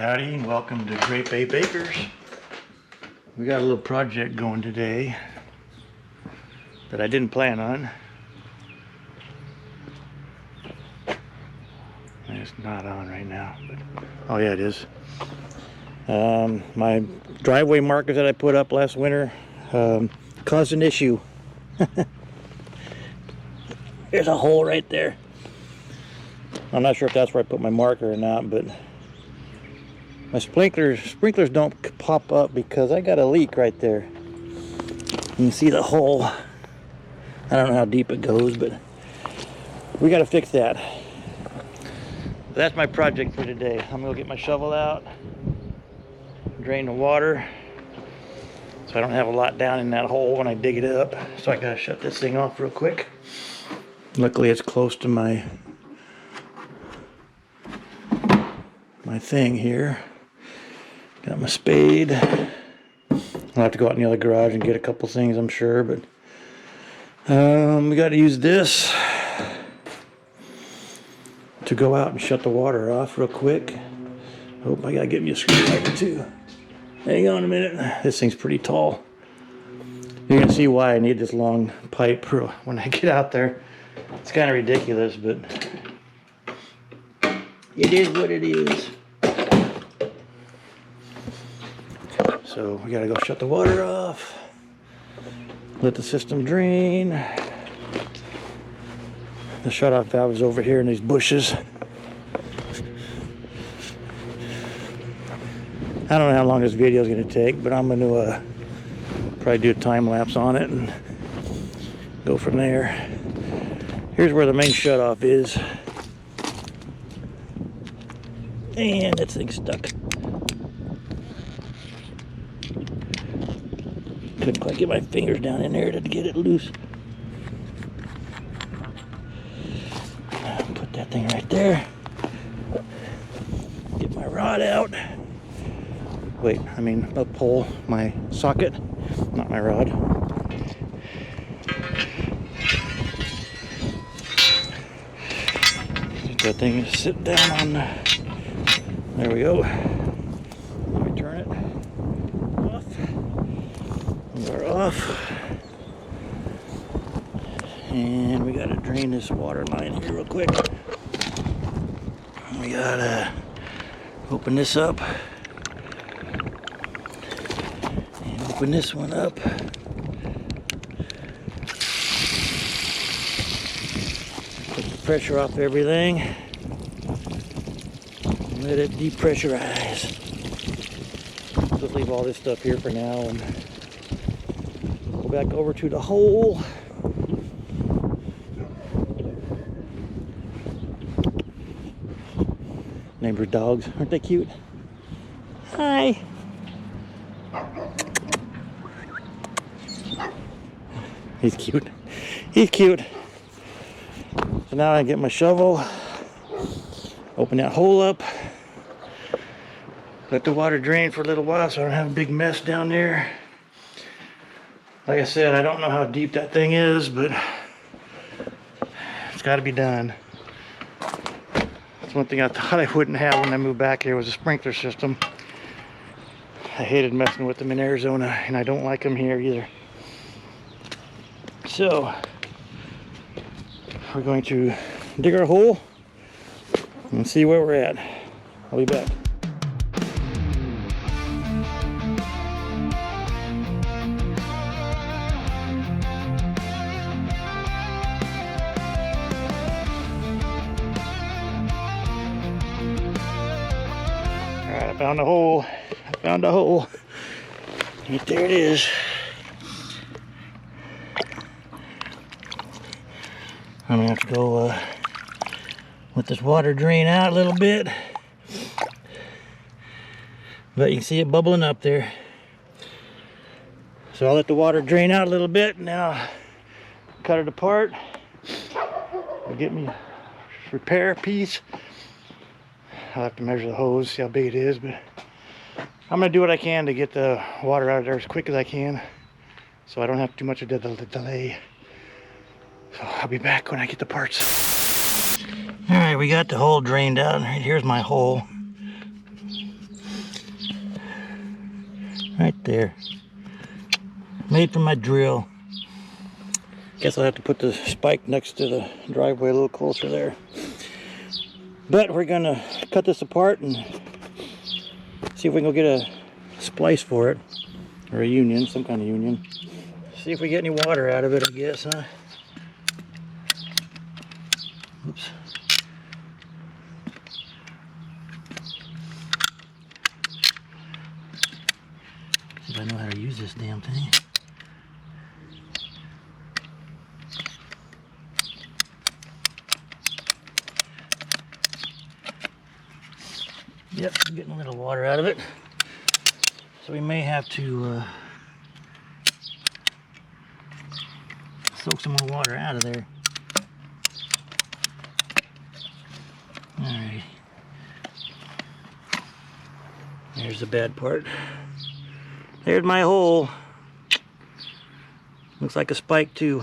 Howdy and welcome to Grape Ape Acres. We got a little project going today that I didn't plan on. It's not on right now, but oh yeah, it is. My driveway markers that I put up last winter caused an issue. There's a hole right there. I'm not sure if that's where I put my marker or not, but my sprinklers don't pop up because I got a leak right there. You can see the hole. I don't know how deep it goes, but we got to fix that. That's my project for today. I'm gonna get my shovel out, drain the water, so I don't have a lot down in that hole when I dig it up. So I gotta shut this thing off real quick. Luckily, it's close to my thing here. Got my spade. I'll have to go out in the other garage and get a couple things, I'm sure, but we got to use this to go out and shut the water off real quick. Oh, I gotta get me a screwdriver too. Hang on a minute. This thing's pretty tall. You're gonna see why I need this long pipe when I get out there. It's kind of ridiculous, but it is what it is. So we gotta go shut the water off, let the system drain. The shut-off valve is over here in these bushes. I don't know how long this video is gonna take, but I'm gonna probably do a time lapse on it and go from there. Here's where the main shut-off is. And that thing's stuck. Couldn't quite get my fingers down in there to get it loose. Put that thing right there. Get my rod out. Wait, I mean a pole, my socket, not my rod. Get that thing to sit down on. There we go. Let me turn it off. We're off. And we gotta drain this water line here real quick. We gotta open this up. And open this one up. Take the pressure off everything. Let it depressurize. Just leave all this stuff here for now and go back over to the hole. Neighbor dogs, aren't they cute? Hi. He's cute. He's cute. So now I get my shovel, open that hole up. Let the water drain for a little while so I don't have a big mess down there. Like I said, I don't know how deep that thing is, but it's got to be done. That's one thing I thought I wouldn't have when I moved back here was a sprinkler system. I hated messing with them in Arizona, and I don't like them here either. So, we're going to dig our hole and see where we're at. I'll be back. I found a hole. I found a hole. Right there it is. I'm gonna have to go let this water drain out a little bit. But you can see it bubbling up there. So I'll let the water drain out a little bit and then I'll cut it apart. I'll get me a repair piece. I'll have to measure the hose, see how big it is, but I'm gonna do what I can to get the water out of there as quick as I can so I don't have too much of a delay. So I'll be back when I get the parts. All right, we got the hole drained out. Here's my hole. Right there. Made from my drill. Guess I'll have to put the spike next to the driveway a little closer there. But we're gonna cut this apart and see if we can go get a splice for it. Or a union, some kind of union. See if we get any water out of it, I guess, huh? Oops. See if I know how to use this damn thing. Yep, I'm getting a little water out of it. So we may have to soak some more water out of there. Alright. There's the bad part. There's my hole. Looks like a spike too.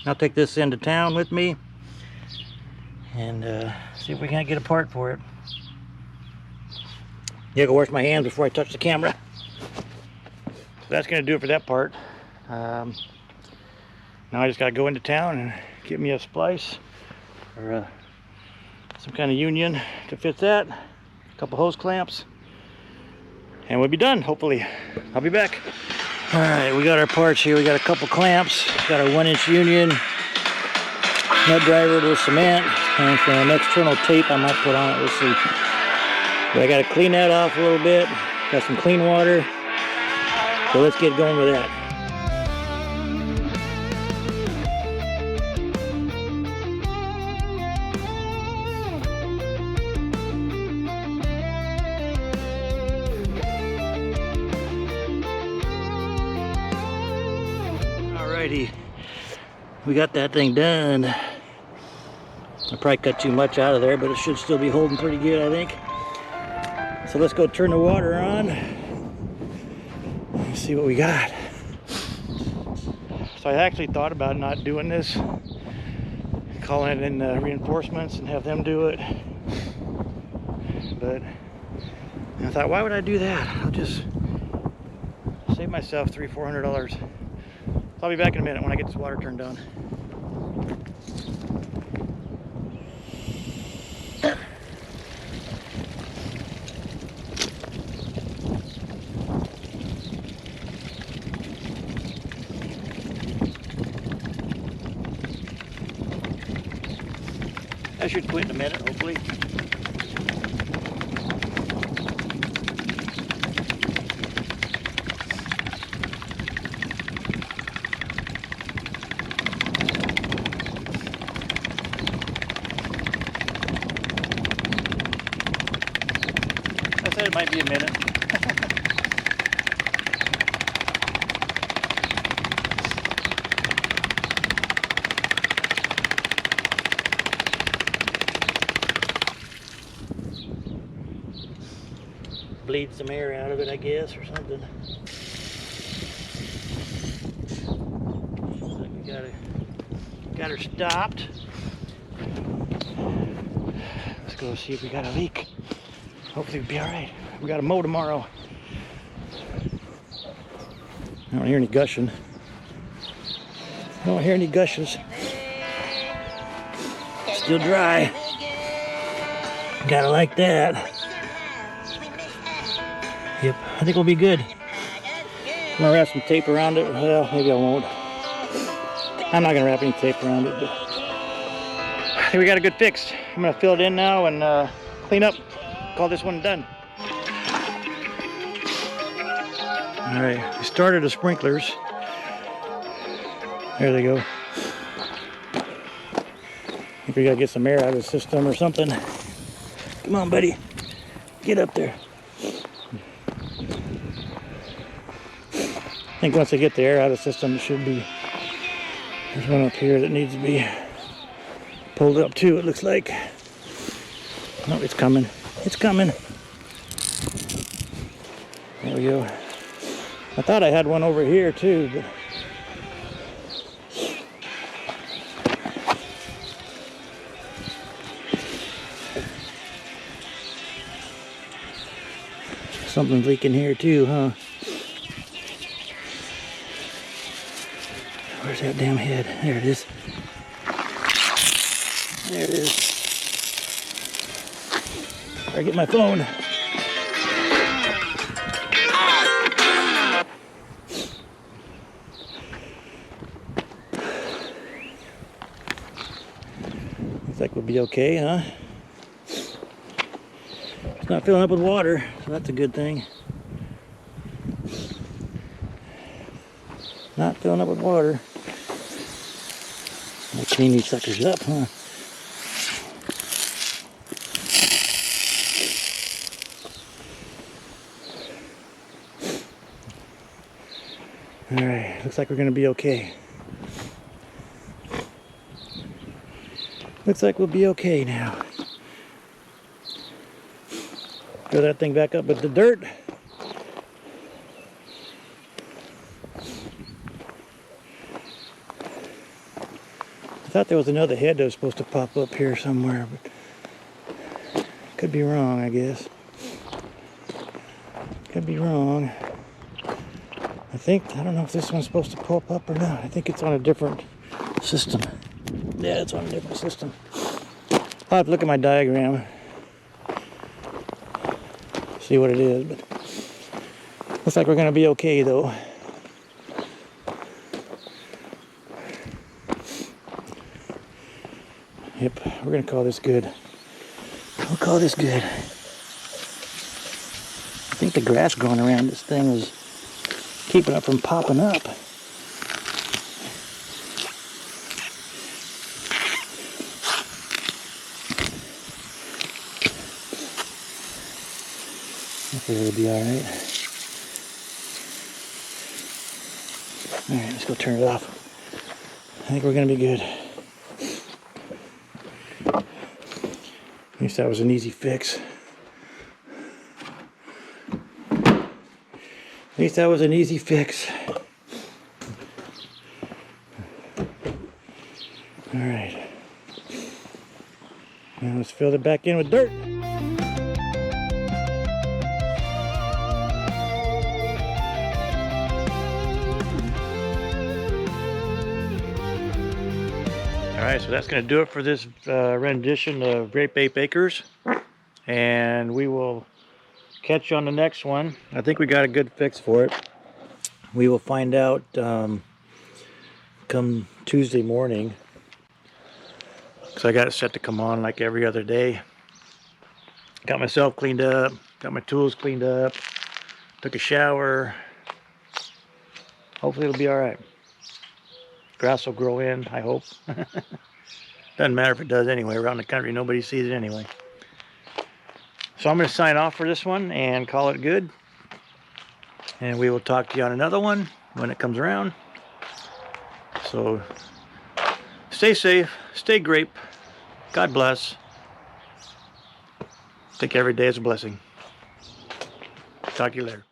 I'll take this into town with me and see if we can't get a part for it. Yeah, go wash my hands before I touch the camera. So that's gonna do it for that part. Now I just gotta go into town and get me a splice or some kind of union to fit that. A couple hose clamps, and we'll be done. Hopefully, I'll be back. All right, we got our parts here. We got a couple clamps. Got our 1-inch union, nut driver, a little cement, and some external tape I might put on it. We'll see. But I got to clean that off a little bit. Got some clean water. So let's get going with that. Alrighty, we got that thing done. I probably cut too much out of there, but it should still be holding pretty good, I think. So let's go turn the water on. Let's see what we got. So I actually thought about not doing this, calling it in reinforcements and have them do it. But I thought, why would I do that? I'll just save myself $300-400. I'll be back in a minute when I get this water turned on. I should quit in a minute, hopefully. I said it might be a minute. Bleed some air out of it, I guess, or something. Looks like we got her stopped. Let's go see if we got a leak. Hopefully we'll be all right. We got to mow tomorrow. I don't hear any gushing. I don't hear any gushes. Still dry. Gotta like that. Yep, I think we'll be good. I'm gonna wrap some tape around it. Well, maybe I won't. I'm not gonna wrap any tape around it, but I think we got a good fix. I'm gonna fill it in now and clean up. Call this one done. All right, we started the sprinklers. There they go. I think we gotta get some air out of the system or something. Come on, buddy. Get up there. I think once I get the air out of the system, it should be. There's one up here that needs to be pulled up too, it looks like. Oh, it's coming. It's coming. There we go. I thought I had one over here too, but something's leaking here too, huh? that damn head? There it is. There it is. Better get my phone. Looks like we'll be okay, huh? It's not filling up with water, so that's a good thing. Not filling up with water. I'll clean these suckers up, huh? Alright, looks like we're gonna be okay. Looks like we'll be okay now. Fill that thing back up with the dirt. I thought there was another head that was supposed to pop up here somewhere, but could be wrong, I guess. Could be wrong. I don't know if this one's supposed to pop up or not. I think it's on a different system. Yeah, it's on a different system. I'll have to look at my diagram. See what it is, but looks like we're gonna be okay though. Yep, we're gonna call this good. We'll call this good. I think the grass growing around this thing is keeping it from popping up. Hopefully it'll be alright. Alright, let's go turn it off. I think we're gonna be good. At least that was an easy fix. At least that was an easy fix. Alright. Now let's fill it back in with dirt. Alright, so that's going to do it for this rendition of Grape Ape Acres. And we will catch you on the next one. I think we got a good fix for it. We will find out come Tuesday morning. So I got it set to come on like every other day. Got myself cleaned up. Got my tools cleaned up. Took a shower. Hopefully it'll be alright. Grass will grow in, I hope. Doesn't matter if it does anyway. Around the country, nobody sees it anyway. So I'm going to sign off for this one and call it good. And we will talk to you on another one when it comes around. So stay safe, stay grape. God bless. I think every day is a blessing. Talk to you later.